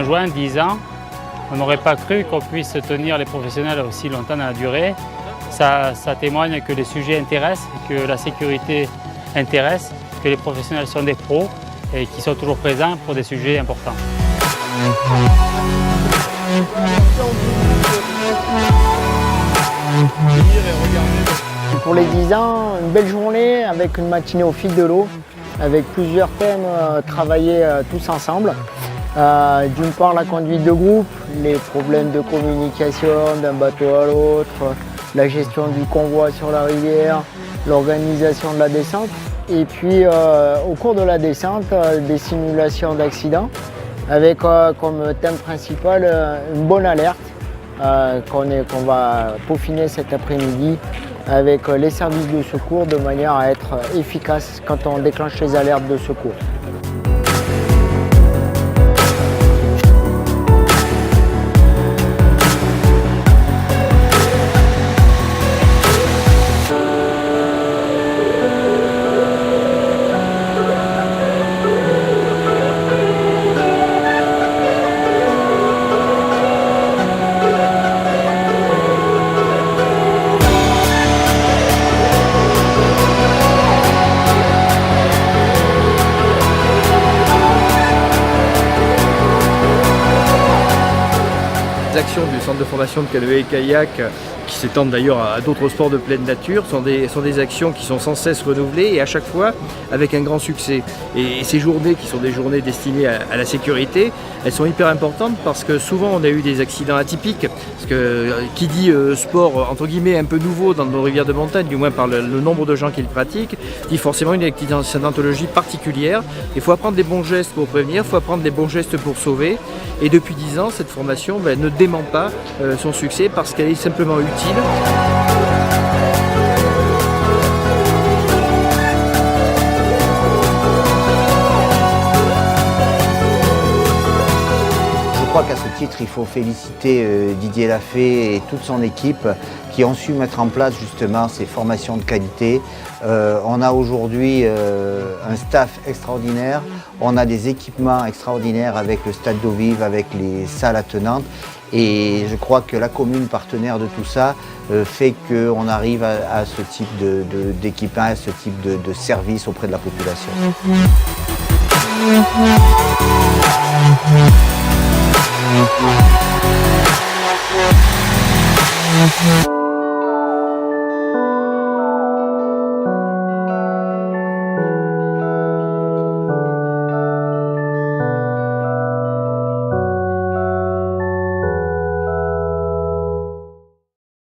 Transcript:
juin, 10 ans. On n'aurait pas cru qu'on puisse tenir les professionnels aussi longtemps dans la durée. Ça témoigne que les sujets intéressent, que la sécurité intéresse, que les professionnels sont des pros et qui sont toujours présents pour des sujets importants. Pour les 10 ans, une belle journée avec une matinée au fil de l'eau, avec plusieurs thèmes travaillés tous ensemble. D'une part la conduite de groupe, les problèmes de communication d'un bateau à l'autre, la gestion du convoi sur la rivière, l'organisation de la descente. Et puis au cours de la descente, des simulations d'accidents avec comme thème principal une bonne alerte qu'on va peaufiner cet après-midi avec les services de secours de manière à être efficace quand on déclenche les alertes de secours. Les actions du centre de formation de canoë et kayak, qui s'étendent d'ailleurs à d'autres sports de pleine nature, sont des actions qui sont sans cesse renouvelées et à chaque fois avec un grand succès. Et ces journées qui sont des journées destinées à la sécurité, elles sont hyper importantes parce que souvent on a eu des accidents atypiques. Parce que qui dit sport entre guillemets un peu nouveau dans nos rivières de montagne, du moins par le nombre de gens qui le pratiquent, dit forcément une accidentologie particulière. Il faut apprendre des bons gestes pour prévenir, il faut apprendre des bons gestes pour sauver. Et depuis 10 ans, cette formation ne dément pas son succès parce qu'elle est simplement utile. Je crois qu'à ce titre, il faut féliciter Didier Lafay et toute son équipe qui ont su mettre en place justement ces formations de qualité. On a aujourd'hui un staff extraordinaire, on a des équipements extraordinaires avec le stade d'eau vive, avec les salles attenantes. Et je crois que la commune partenaire de tout ça fait qu'on arrive à ce type d'équipement, à ce type de service auprès de la population. Mmh.